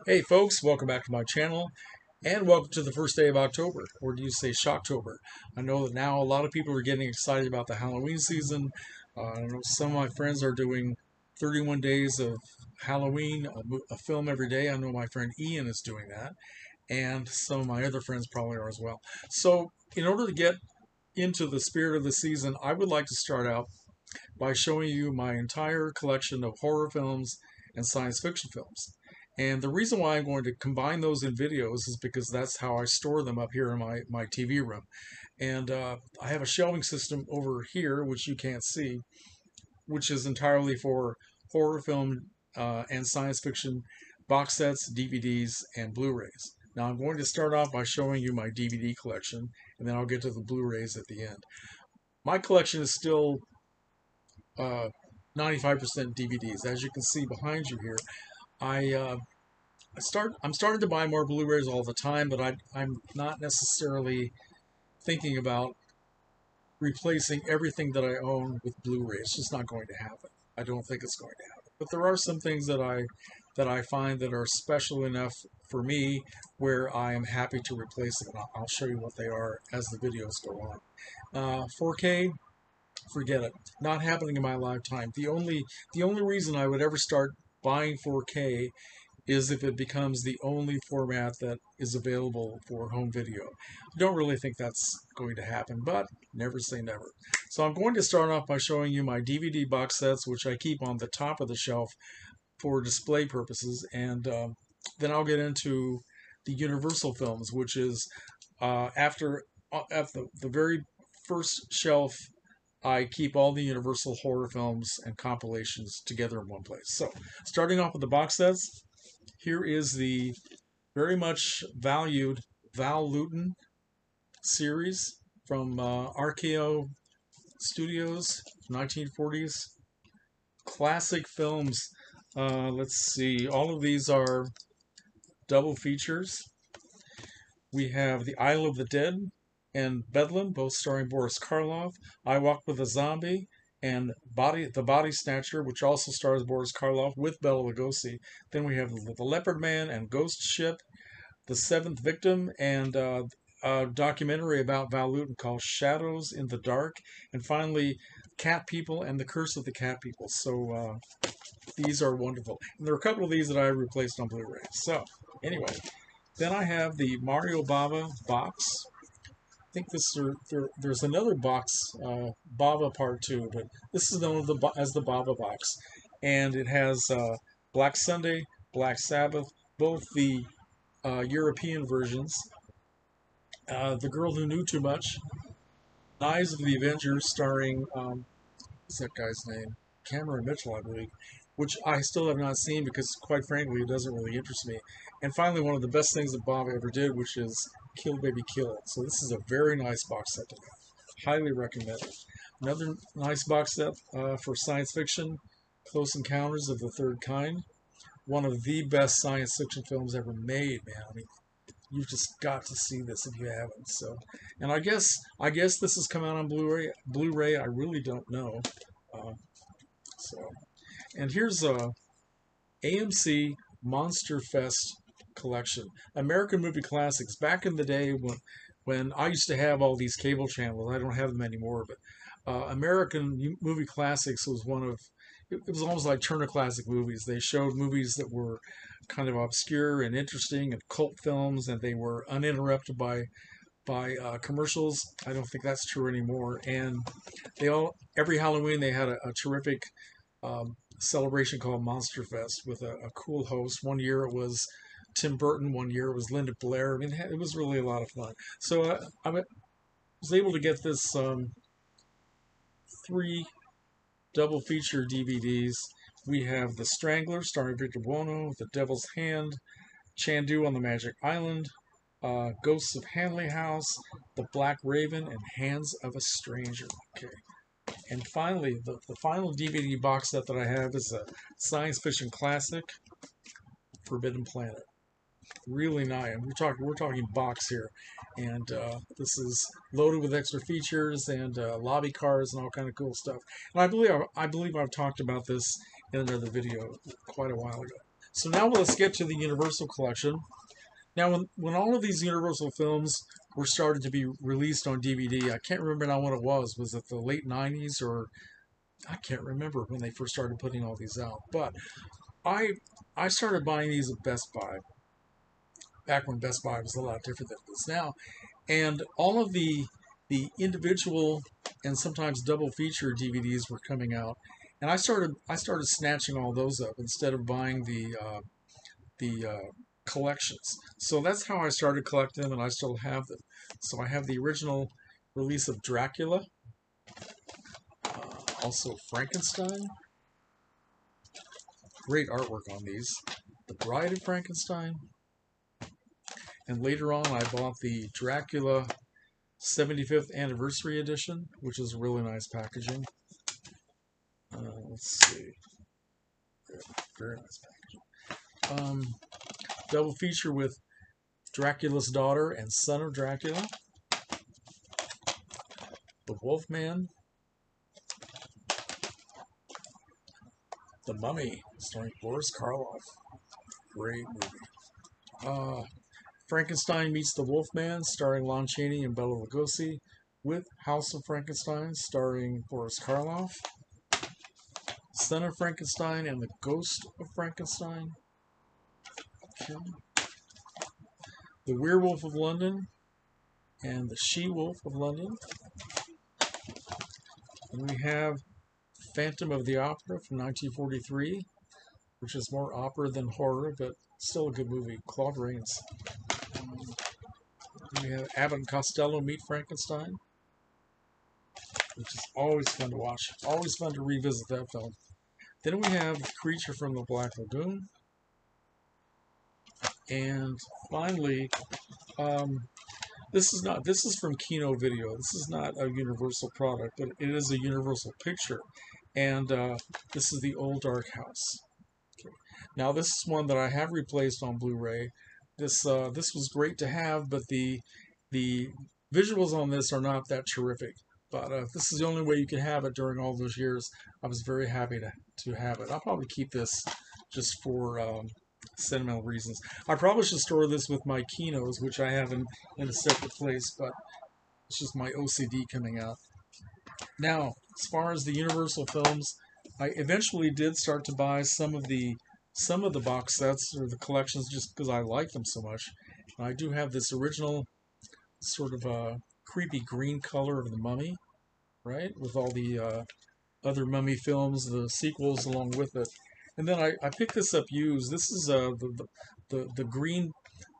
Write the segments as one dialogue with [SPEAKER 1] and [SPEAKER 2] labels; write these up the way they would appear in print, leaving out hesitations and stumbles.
[SPEAKER 1] Hey folks, welcome back to my channel and welcome to the first day of October, or do you say Shocktober? I know that now a lot of people are getting excited about the Halloween season. I know some of my friends are doing 31 days of Halloween, a film every day. I know my friend Ian is doing that, and some of my other friends probably are as well. So, in order to get into the spirit of the season, I would like to start out by showing you my entire collection of horror films and science fiction films. And the reason why I'm going to combine those in videos is because that's how I store them up here in my TV room. And I have a shelving system over here, which you can't see, which is entirely for horror film and science fiction box sets, DVDs, and Blu-rays. Now I'm going to start off by showing you my DVD collection, and then I'll get to the Blu-rays at the end. My collection is still uh, 95% DVDs. As you can see behind you here, I I'm starting to buy more Blu-rays all the time, but I'm not necessarily thinking about replacing everything that I own with Blu-ray. It's just not going to happen. I don't think it's going to happen. But there are some things that I find that are special enough for me where I am happy to replace them. I'll show you what they are as the videos go on. 4K, forget it. Not happening in my lifetime. The only reason I would ever start buying 4K is if it becomes the only format that is available for home video. I don't really think that's going to happen, but never say never. So I'm going to start off by showing you my DVD box sets, which I keep on the top of the shelf for display purposes, and then I'll get into the Universal films, which is after at the very first shelf. I keep all the Universal horror films and compilations together in one place. So, starting off with the box sets, here is the very much valued Val Lewton series from RKO Studios, 1940s. Classic films. Let's see, all of these are double features. We have The Isle of the Dead and Bedlam, both starring Boris Karloff. I Walk with a Zombie and The Body Snatcher, which also stars Boris Karloff with Bela Lugosi. Then we have The Leopard Man and Ghost Ship, The Seventh Victim, and a documentary about Val Lewton called Shadows in the Dark, and finally Cat People and The Curse of the Cat People. So these are wonderful. And there are a couple of these that I replaced on Blu-ray. So anyway, then I have the Mario Bava box. I think there's another box, Bava Part 2, but this is known as the Bava box. And it has Black Sunday, Black Sabbath, both the European versions, The Girl Who Knew Too Much, Knives of the Avengers, starring, what's that guy's name? Cameron Mitchell, I believe, which I still have not seen because, quite frankly, it doesn't really interest me. And finally, one of the best things that Bob ever did, which is Kill Baby Kill. So this is a very nice box set to have. Highly recommend it. Another nice box set for science fiction, Close Encounters of the Third Kind. One of the best science fiction films ever made, man. I mean, you've just got to see this if you haven't. So, and I guess this has come out on Blu-ray. Blu-ray, I really don't know. Uh, so, and here's a AMC Monster Fest collection, American movie classics. Back in the day when I used to have all these cable channels, I don't have them anymore. But American movie classics was one of it was almost like Turner Classic Movies. They showed movies that were kind of obscure and interesting and cult films, and they were uninterrupted by commercials. I don't think that's true anymore. And they all every Halloween they had a terrific celebration called Monster Fest with a cool host. One year it was Tim Burton. One year it was Linda Blair. I mean, it was really a lot of fun. So I was able to get this three double feature DVDs. We have The Strangler, starring Victor Buono, The Devil's Hand, Chandu on the Magic Island, Ghosts of Hanley House, The Black Raven, and Hands of a Stranger. Okay. And finally, the final DVD box set that I have is a science fiction classic, Forbidden Planet. Really nice. We're talking box here, and this is loaded with extra features and lobby cars and all kind of cool stuff. And I believe I've talked about this in another video quite a while ago. So now let's get to the Universal collection. Now, when all of these Universal films were started to be released on DVD, I can't remember now what it was. Was it the late 90s, or I can't remember when they first started putting all these out. But I I started buying these at Best Buy back when Best Buy was a lot different than it is now, and all of the individual and sometimes double feature DVDs were coming out, and I started snatching all those up instead of buying the collections. So that's how I started collecting them, and I still have them. So I have the original release of Dracula, also Frankenstein. Great artwork on these. The Bride of Frankenstein. And later on, I bought the Dracula 75th Anniversary Edition, which is really nice packaging. Let's see. Very nice packaging. Double feature with Dracula's Daughter and Son of Dracula. The Wolfman. The Mummy, starring Boris Karloff. Great movie. Frankenstein Meets the Wolfman, starring Lon Chaney and Bela Lugosi, with House of Frankenstein, starring Boris Karloff. Son of Frankenstein and the Ghost of Frankenstein. Okay. The Werewolf of London and the She-Wolf of London. And we have Phantom of the Opera from 1943, which is more opera than horror, but still a good movie. Claude Rains. We have Abbott and Costello Meet Frankenstein, which is always fun to watch. Always fun to revisit that film. Then we have Creature from the Black Lagoon. And finally, this is from Kino Video. This is not a Universal product, but it is a Universal picture. And this is the Old Dark House. Okay. Now this is one that I have replaced on Blu-ray. This was great to have, but the visuals on this are not that terrific. But if this is the only way you can have it during all those years, I was very happy to have it. I'll probably keep this just for sentimental reasons. I probably should store this with my Kinos, which I have in a separate place, but it's just my OCD coming out. Now, as far as the Universal films, I eventually did start to buy some of the box sets or the collections just because I like them so much. And I do have this original sort of creepy green color of the Mummy, right, with all the other Mummy films, the sequels along with it. And then I picked this up used. This is the green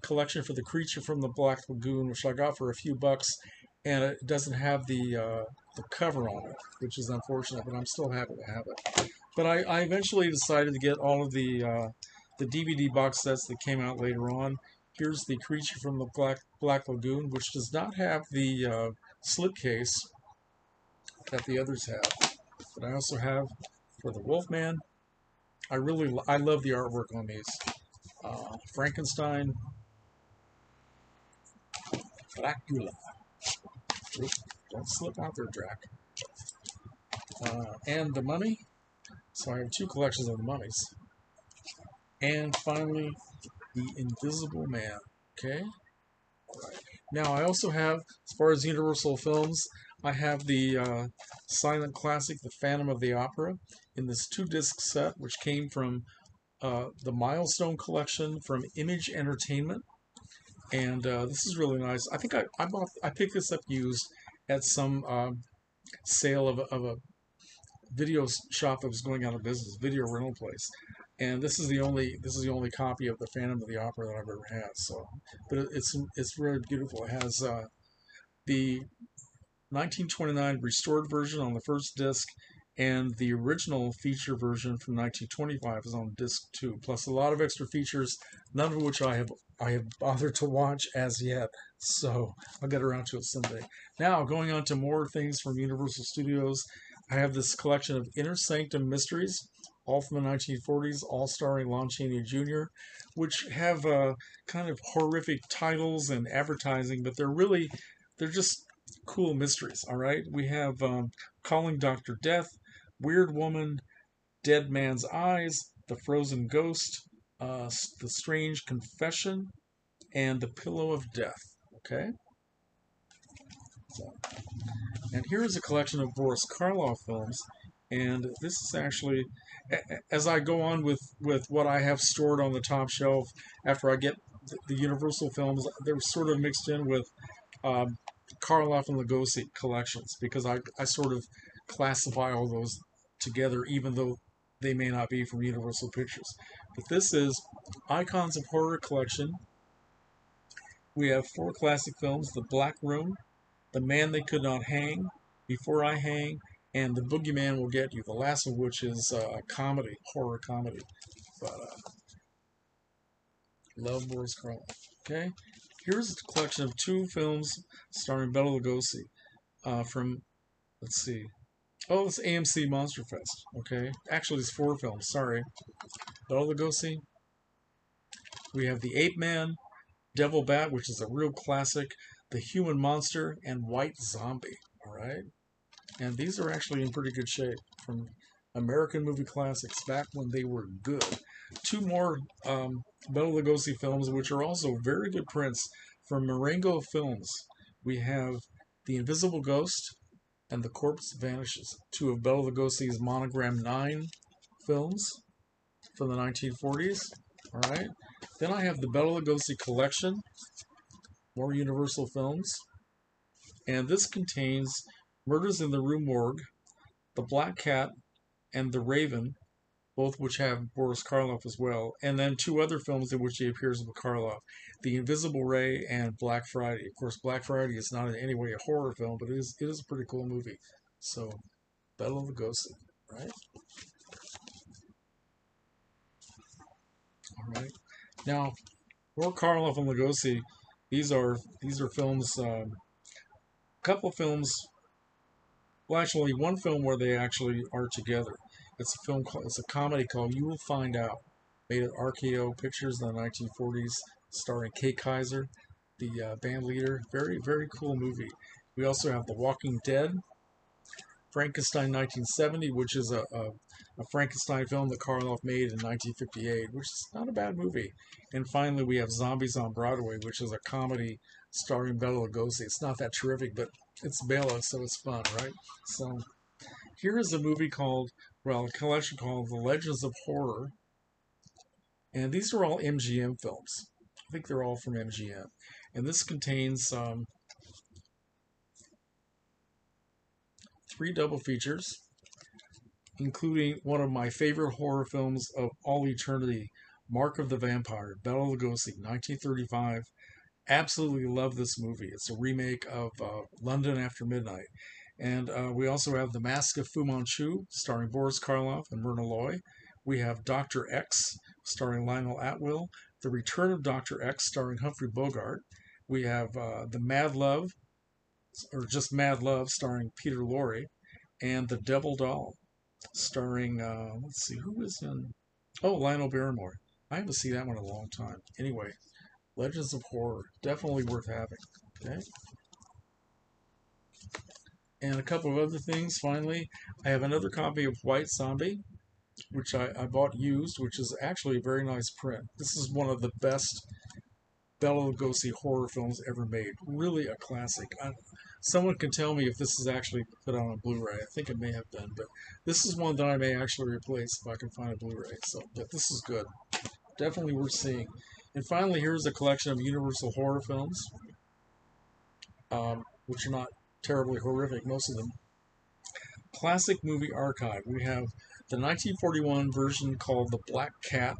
[SPEAKER 1] collection for the Creature from the Black Lagoon, which I got for a few bucks, and it doesn't have the cover on it, which is unfortunate, but I'm still happy to have it. But I eventually decided to get all of the DVD box sets that came out later on. Here's the Creature from the Black Lagoon, which does not have the slipcase that the others have. But I also have for the Wolfman. I love the artwork on these. Frankenstein, Dracula. Oops, don't slip out there, Drac. And the Mummy. So I have two collections of the mummies. And finally, the Invisible Man. Okay? Right. Now, I also have, as far as Universal films, I have the silent classic, The Phantom of the Opera, in this 2-disc set, which came from the Milestone collection from Image Entertainment. And this is really nice. I think I picked this up used at some sale of a video shop that was going out of business, video rental place. And this is the only copy of the Phantom of the Opera that I've ever had. So, but it's really beautiful. It has the 1929 restored version on the first disc, and the original feature version from 1925 is on disc 2. Plus a lot of extra features, none of which I have bothered to watch as yet. So I'll get around to it someday. Now going on to more things from Universal Studios. I have this collection of Inner Sanctum Mysteries, all from the 1940s, all starring Lon Chaney Jr., which have kind of horrific titles and advertising, but they're just cool mysteries, all right? We have Calling Dr. Death, Weird Woman, Dead Man's Eyes, The Frozen Ghost, The Strange Confession, and The Pillow of Death. Okay? So, and here is a collection of Boris Karloff films. And this is actually, as I go on with what I have stored on the top shelf after I get the Universal films, they're sort of mixed in with um, Karloff and Lugosi collections because I sort of classify all those together, even though they may not be from Universal Pictures. But this is Icons of Horror Collection. We have 4 classic films: The Black Room, The Man They Could Not Hang, Before I Hang, and The Boogeyman Will Get You, the last of which is a comedy, horror comedy. But love Boris Karloff. Okay, here's a collection of 2 films starring Bela Lugosi from, let's see, oh, it's AMC Monster Fest. Okay, actually, it's 4 films. Sorry, Bela Lugosi. We have The Ape Man, Devil Bat, which is a real classic, The Human Monster, and White Zombie. All right, and these are actually in pretty good shape from American movie classics back when they were good. 2 more Bela Lugosi films, which are also very good prints from Marengo Films. We have The Invisible Ghost and The Corpse Vanishes, 2 of Bela Lugosi's Monogram 9 films from the 1940s. All right. Then I have the Bela Lugosi collection, more Universal films, and this contains Murders in the Rue Morgue, The Black Cat, and The Raven, both which have Boris Karloff as well, and then 2 other films in which he appears with Karloff: The Invisible Ray and Black Friday. Of course, Black Friday is not in any way a horror film, but it is a pretty cool movie. So, Bela Lugosi, right? All right. Now, for Karloff and Lugosi, these are films. A couple films. Well, actually, 1 film where they actually are together. It's a comedy called You Will Find Out, made at RKO Pictures in the 1940s, starring Kay Kaiser, the band leader. Very, very cool movie. We also have The Walking Dead, Frankenstein 1970, which is a Frankenstein film that Karloff made in 1958, which is not a bad movie. And finally, we have Zombies on Broadway, which is a comedy starring Bela Lugosi. It's not that terrific, but it's Bela, so it's fun, right? So here is a movie called, well, a collection called The Legends of Horror. And these are all MGM films. I think they're all from MGM. And this contains 3 double features, including one of my favorite horror films of all eternity, Mark of the Vampire, Bela Lugosi, 1935. Absolutely love this movie. It's a remake of London After Midnight. And we also have The Mask of Fu Manchu, starring Boris Karloff and Myrna Loy. We have Dr. X, starring Lionel Atwill. The Return of Dr. X, starring Humphrey Bogart. We have The Mad Love, or just Mad Love, starring Peter Lorre. And The Devil Doll, starring, let's see, who is in? Oh, Lionel Barrymore. I haven't seen that one in a long time. Anyway, Legends of Horror, definitely worth having. Okay. And a couple of other things. Finally, I have another copy of White Zombie, which I bought used, which is actually a very nice print. This is one of the best Bela Lugosi horror films ever made. Really a classic. Someone can tell me if this is actually put on a Blu-ray. I think it may have been, but this is one that I may actually replace if I can find a Blu-ray. So, but this is good. Definitely worth seeing. And finally, here's a collection of Universal horror films, which are not terribly horrific, most of them. Classic Movie Archive. We have the 1941 version called The Black Cat,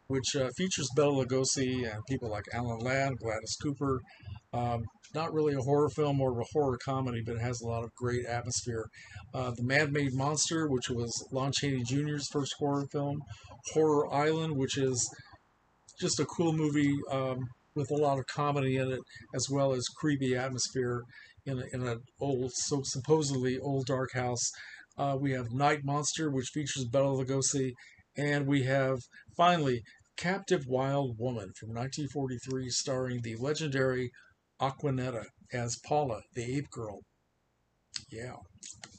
[SPEAKER 1] which features Bela Lugosi and people like Alan Ladd, Gladys Cooper. Not really a horror film, more of a horror comedy, but it has a lot of great atmosphere. The Man-Made Monster, which was Lon Chaney Jr.'s first horror film. Horror Island, which is just a cool movie with a lot of comedy in it, as well as creepy atmosphere in an old, so supposedly old dark house. We have Night Monster, which features Bela Lugosi, and we have finally Captive Wild Woman from 1943, starring the legendary Aquanetta as Paula, the ape girl. Yeah,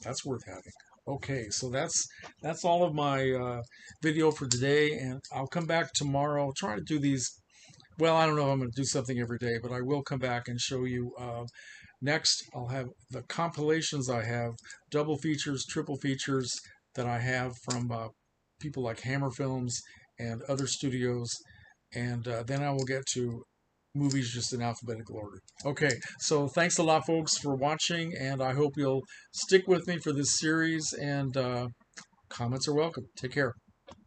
[SPEAKER 1] that's worth having. Okay, so that's all of my video for today, and I'll come back tomorrow. I'll try to do these. Well, I don't know if I'm going to do something every day, but I will come back and show you. Next, I'll have the compilations I have, double features, triple features that I have from people like Hammer Films and other studios, and then I will get to movies just in alphabetical order. Okay, so thanks a lot, folks, for watching, and I hope you'll stick with me for this series, and comments are welcome. Take care.